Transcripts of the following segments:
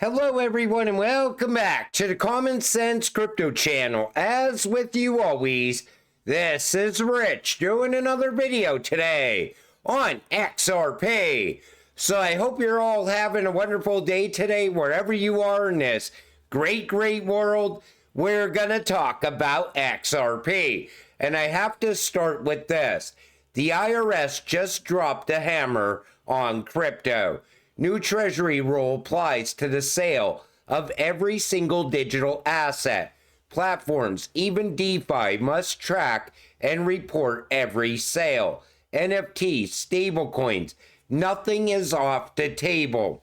Hello everyone and welcome back to the Common Sense Crypto channel. As with you always, this is Rich doing another video today on XRP. So I hope you're all having a wonderful day today wherever you are in this great world. We're gonna talk about XRP. And I have to start with this. The IRS just dropped a hammer on crypto. New Treasury rule applies to the sale of every single digital asset. Platforms, even DeFi, must track and report every sale. NFTs, stablecoins, nothing is off the table.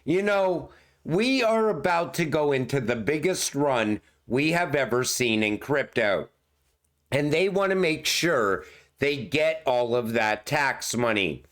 You know, we are about to go into the biggest run we have ever seen in crypto. And they want to make sure they get all of that tax money.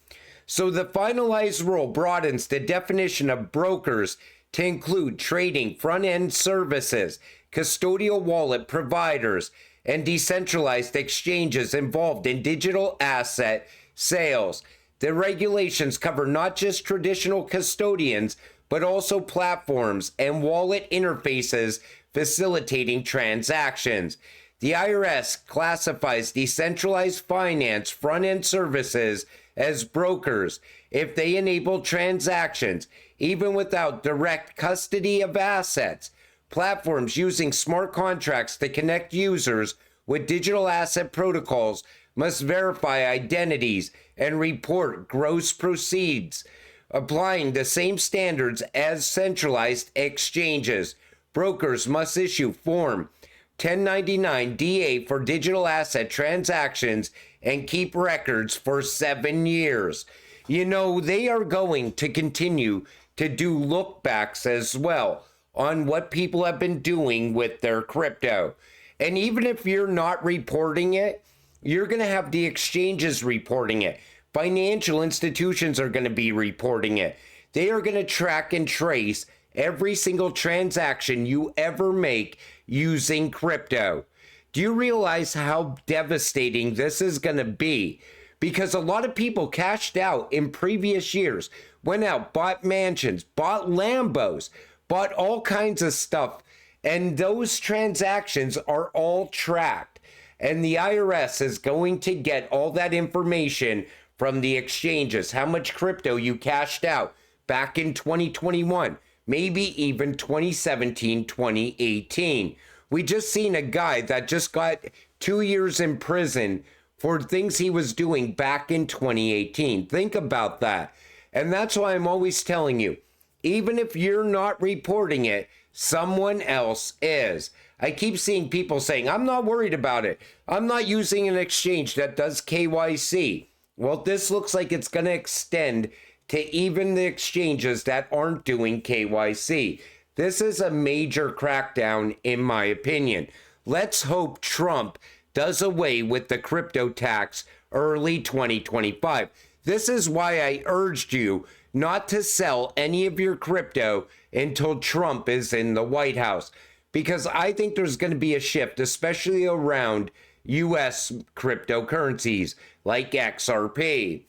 So the finalized rule broadens the definition of brokers to include trading front-end services, custodial wallet providers, and decentralized exchanges involved in digital asset sales. The regulations cover not just traditional custodians, but also platforms and wallet interfaces facilitating transactions. The IRS classifies decentralized finance front-end services as brokers if they enable transactions, even without direct custody of assets. Platforms using smart contracts to connect users with digital asset protocols must verify identities and report gross proceeds, applying the same standards as centralized exchanges. Brokers must issue Form 1099-DA for digital asset transactions and keep records for 7 years. You know, they are going to continue to do lookbacks as well on what people have been doing with their crypto. And even if you're not reporting it, you're going to have the exchanges reporting it. Financial institutions are going to be reporting it. They are going to track and trace every single transaction you ever make using crypto. Do you realize how devastating this is going to be? Because a lot of people cashed out in previous years, went out, bought mansions, bought Lambos, bought all kinds of stuff, and those transactions are all tracked. And the IRS is going to get all that information from the exchanges, how much crypto you cashed out back in 2021. Maybe even 2017, 2018. We just seen a guy that just got 2 years in prison for things he was doing back in 2018. Think about that. And that's why I'm always telling you, even if you're not reporting it, someone else is. I keep seeing people saying, I'm not worried about it. I'm not using an exchange that does KYC. Well, this looks like it's going to extend to even the exchanges that aren't doing KYC. This is a major crackdown, in my opinion. Let's hope Trump does away with the crypto tax early 2025. This is why I urged you not to sell any of your crypto until Trump is in the White House, because I think there's going to be a shift, especially around US cryptocurrencies like XRP.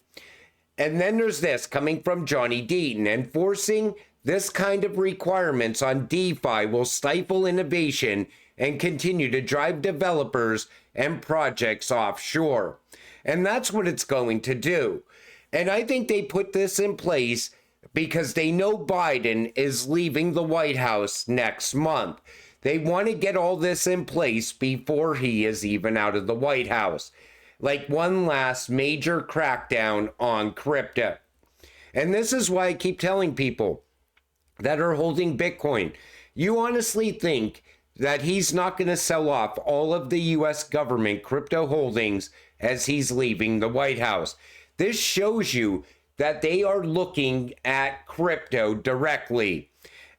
And then there's this coming from Johnny Deaton. Enforcing this kind of requirements on DeFi will stifle innovation and continue to drive developers and projects offshore. And that's what it's going to do. And I think they put this in place because they know Biden is leaving the White House next month. They want to get all this in place before he is even out of the White House. Like one last major crackdown on crypto. And this is why I keep telling people that are holding Bitcoin, you honestly think that he's not going to sell off all of the US government crypto holdings as he's leaving the White House. This shows you that they are looking at crypto directly.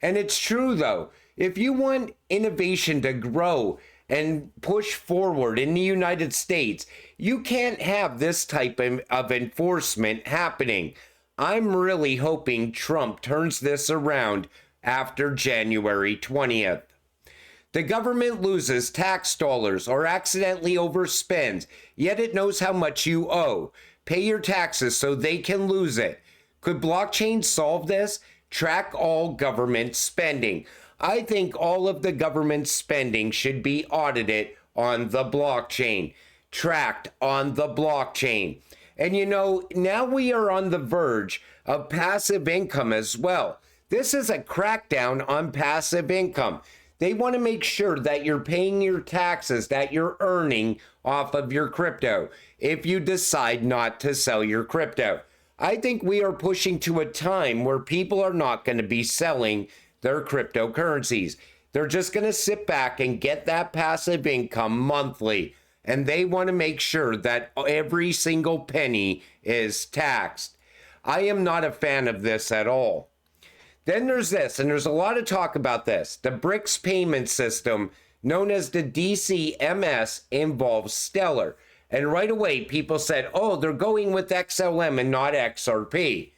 And it's true though, if you want innovation to grow and push forward in the United States, you can't have this type of enforcement happening. I'm really hoping Trump turns this around after January 20th. The government loses tax dollars or accidentally overspends, yet it knows how much you owe. Pay your taxes so they can lose it. Could blockchain solve this? track all government spending. I think all of the government spending should be audited on the blockchain, tracked on the blockchain. And you know, now we are on the verge of passive income as well. This is a crackdown on passive income. They want to make sure that you're paying your taxes that you're earning off of your crypto if you decide not to sell your crypto. I think we are pushing to a time where people are not going to be selling their cryptocurrencies. They're just going to sit back and get that passive income monthly. And they want to make sure that every single penny is taxed. I am not a fan of this at all. Then there's this, and there's a lot of talk about this. The BRICS payment system, known as the DCMS, involves Stellar. And right away, people said, oh, they're going with XLM and not XRP.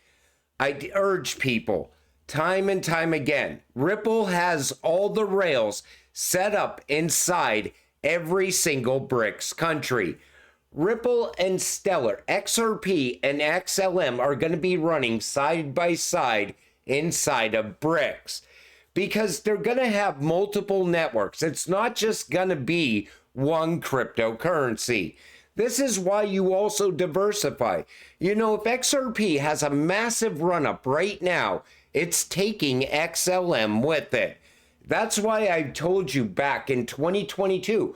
I urge people, time and time again, Ripple has all the rails set up inside every single BRICS country. Ripple and Stellar, XRP and XLM are going to be running side by side inside of BRICS because they're going to have multiple networks. It's not just going to be one cryptocurrency. This is why you also diversify. You know, if XRP has a massive run up right now, it's taking XLM with it. That's why I told you back in 2022,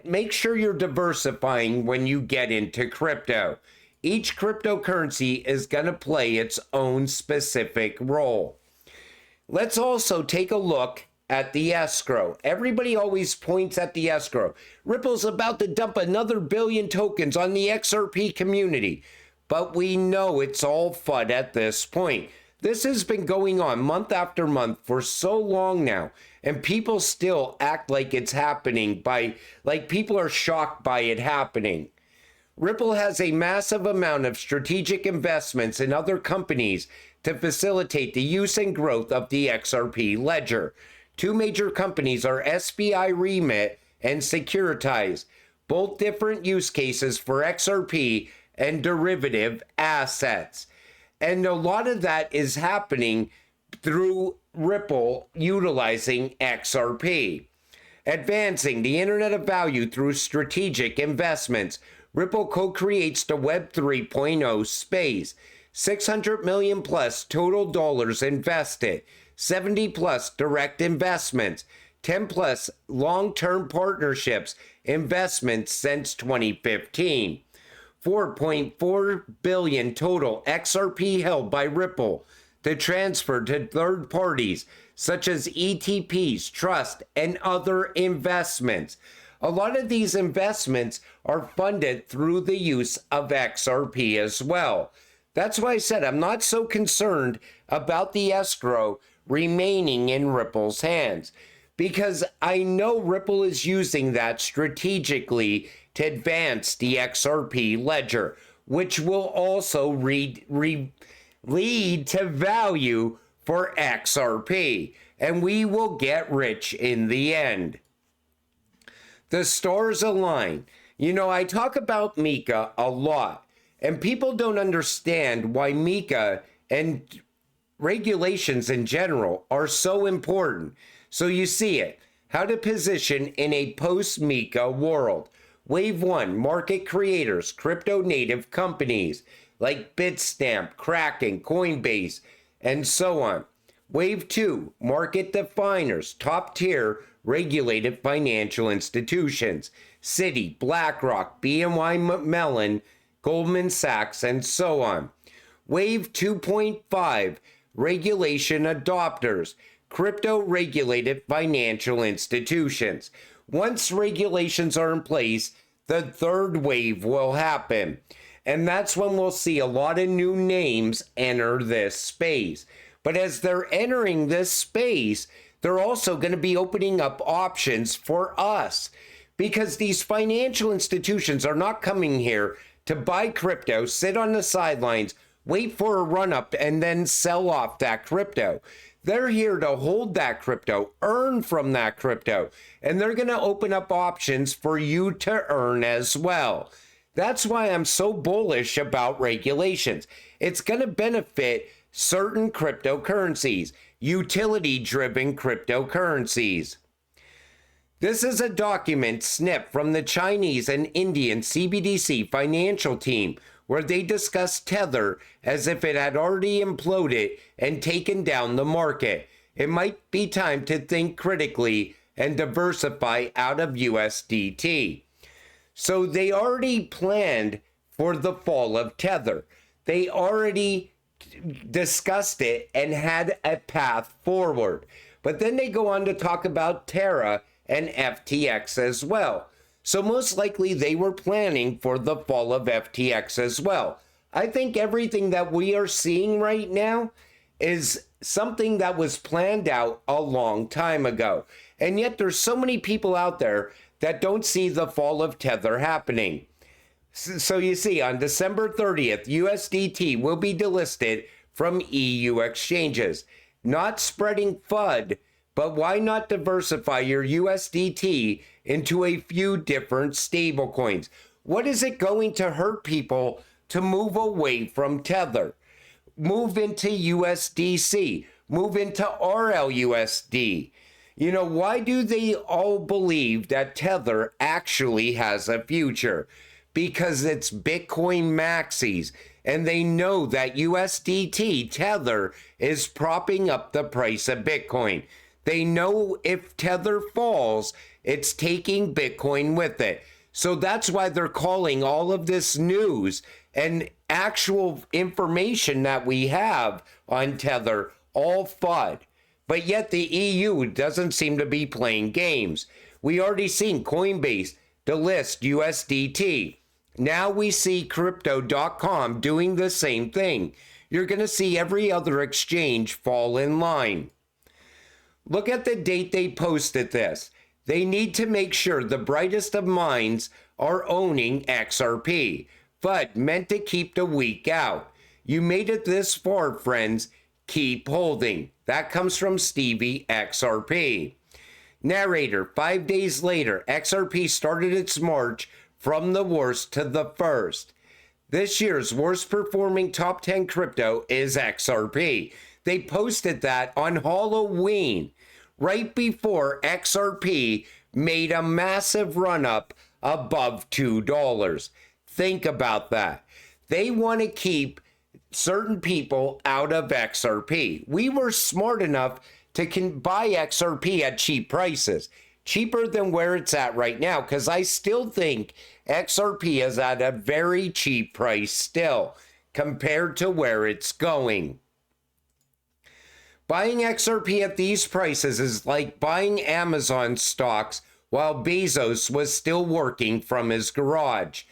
make sure you're diversifying when you get into crypto. Each cryptocurrency is going to play its own specific role. Let's also take a look at the escrow. Everybody always points at the escrow. Ripple's about to dump another billion tokens on the XRP community, but we know it's all FUD at this point. This has been going on month after month for so long now, and people still act like it's happening like people are shocked by it happening. Ripple has a massive amount of strategic investments in other companies to facilitate the use and growth of the XRP Ledger. Two major companies are SBI Remit and Securitize, both different use cases for XRP and derivative assets. And a lot of that is happening through Ripple utilizing XRP. Advancing the Internet of Value through strategic investments, Ripple co-creates the Web 3.0 space. 600 million plus total dollars invested, 70 plus direct investments, 10 plus long-term partnerships, investments since 2015. 4.4 billion total XRP held by Ripple to transfer to third parties such as ETPs, trust, and other investments. A lot of these investments are funded through the use of XRP as well. That's why I said I'm not so concerned about the escrow remaining in Ripple's hands, because I know Ripple is using that strategically to advance the XRP ledger, which will also lead to value for XRP, and we will get rich in the end. The stars align. You know, I talk about Mika a lot, and people don't understand why Mika and regulations in general are so important. So you see it, how to position in a post-Mika world. Wave 1, market creators, crypto native companies like Bitstamp, Kraken, Coinbase, and so on. Wave 2, market definers, top tier regulated financial institutions, Citi, BlackRock, BNY Mellon, Goldman Sachs, and so on. Wave 2.5, regulation adopters, crypto regulated financial institutions. Once regulations are in place, the third wave will happen. And that's when we'll see a lot of new names enter this space. But as they're entering this space, they're also going to be opening up options for us, because these financial institutions are not coming here to buy crypto, sit on the sidelines, wait for a run up, and then sell off that crypto. They're here to hold that crypto, earn from that crypto, and they're going to open up options for you to earn as well. That's why I'm so bullish about regulations. It's going to benefit certain cryptocurrencies, utility-driven cryptocurrencies. This is a document snipped from the Chinese and Indian CBDC financial team where they discuss Tether as if it had already imploded and taken down the market. It might be time to think critically and diversify out of USDT. So they already planned for the fall of Tether. They already discussed it and had a path forward. But then they go on to talk about Terra and FTX as well. So most likely they were planning for the fall of FTX as well. I think everything that we are seeing right now is something that was planned out a long time ago. And yet there's so many people out there that don't see the fall of Tether happening. So you see, on December 30th, USDT will be delisted from EU exchanges. Not spreading FUD, but why not diversify your USDT into a few different stablecoins? What is it going to hurt people to move away from Tether? Move into USDC, move into RLUSD. You know, why do they all believe that Tether actually has a future? Because it's Bitcoin maxis, and they know that USDT Tether is propping up the price of Bitcoin. They know if Tether falls, it's taking Bitcoin with it. So that's why they're calling all of this news and actual information that we have on Tether all FUD. But yet the EU doesn't seem to be playing games. We already seen Coinbase delist USDT. Now we see Crypto.com doing the same thing. You're going to see every other exchange fall in line. Look at the date they posted this. They need to make sure the brightest of minds are owning XRP, but meant to keep the weak out. You made it this far, friends. Keep holding. That comes from Stevie XRP. Narrator, 5 days later, XRP started its march from the worst to the first. This year's worst performing top 10 crypto is XRP. They posted that on Halloween, right before XRP made a massive run up above $2. Think about that. They want to keep certain people out of XRP. We were smart enough to buy XRP at cheap prices, cheaper than where it's at right now, because I still think XRP is at a very cheap price still compared to where it's going. Buying XRP at these prices is like buying Amazon stocks while Bezos was still working from his garage.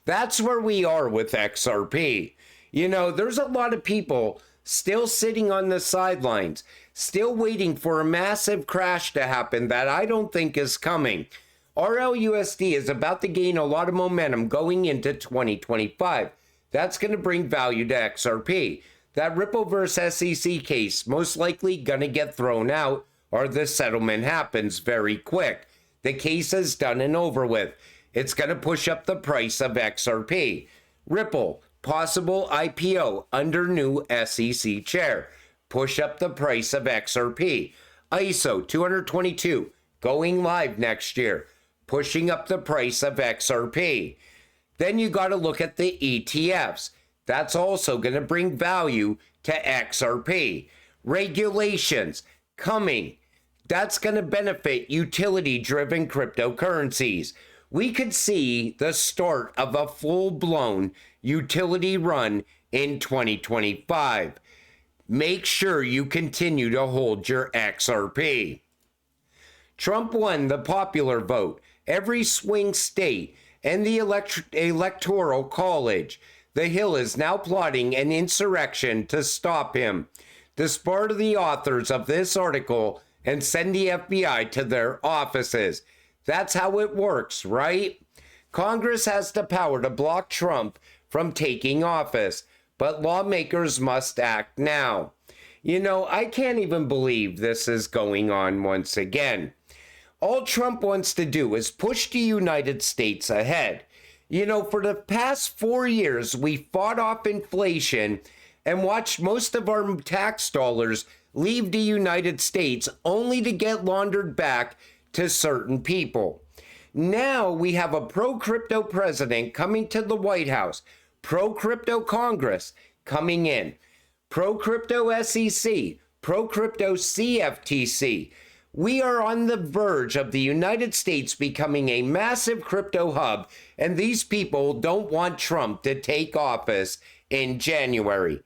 That's where we are with XRP. You know, there's a lot of people still sitting on the sidelines, still waiting for a massive crash to happen that I don't think is coming. RLUSD is about to gain a lot of momentum going into 2025. That's going to bring value to XRP. That Ripple versus SEC case most likely going to get thrown out, or the settlement happens very quick. The case is done and over with. It's going to push up the price of XRP. Ripple, possible IPO under new SEC chair. Push up the price of XRP. ISO 222 going live next year. Pushing up the price of XRP. Then you got to look at the ETFs. That's also going to bring value to XRP. Regulations coming. That's going to benefit utility-driven cryptocurrencies. We could see the start of a full-blown utility run in 2025. Make sure you continue to hold your XRP. Trump won the popular vote, every swing state, and the electoral college. The Hill is now plotting an insurrection to stop him. Disbar the authors of this article and send the FBI to their offices. That's how it works, right? Congress has the power to block Trump from taking office, but lawmakers must act now. You know, I can't even believe this is going on once again. All Trump wants to do is push the United States ahead. You know, for the past 4 years, we fought off inflation and watched most of our tax dollars leave the United States only to get laundered back to certain people. Now we have a pro-crypto president coming to the White House, pro-crypto Congress coming in, pro-crypto SEC, pro-crypto CFTC. We are on the verge of the United States becoming a massive crypto hub, and these people don't want Trump to take office in January.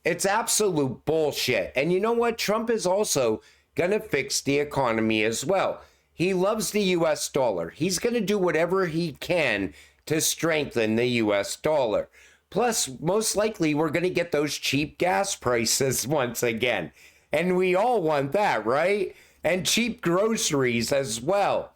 It's absolute bullshit. And you know what? Trump is also going to fix the economy as well. He loves the US dollar. He's going to do whatever he can to strengthen the US dollar. Plus, most likely, we're going to get those cheap gas prices once again. And we all want that, right? And cheap groceries as well.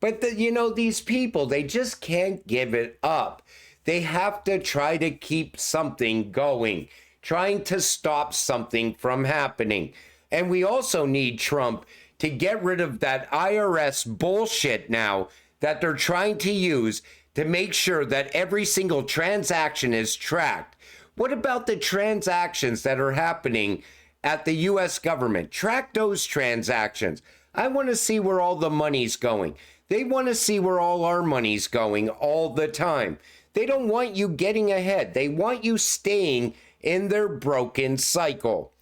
But, these people, they just can't give it up. They have to try to keep something going, trying to stop something from happening. And we also need Trump to get rid of that IRS bullshit now that they're trying to use to make sure that every single transaction is tracked. What about the transactions that are happening at the US government? Track those transactions. I want to see where all the money's going. They want to see where all our money's going all the time. They don't want you getting ahead. They want you staying in their broken cycle.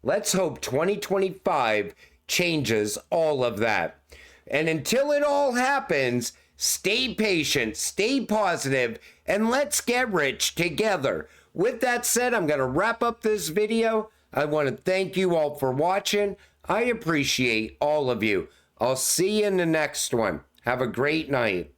Let's hope 2025 changes all of that. And until it all happens, stay patient, stay positive, and let's get rich together. With that said, I'm going to wrap up this video. I want to thank you all for watching. I appreciate all of you. I'll see you in the next one. Have a great night.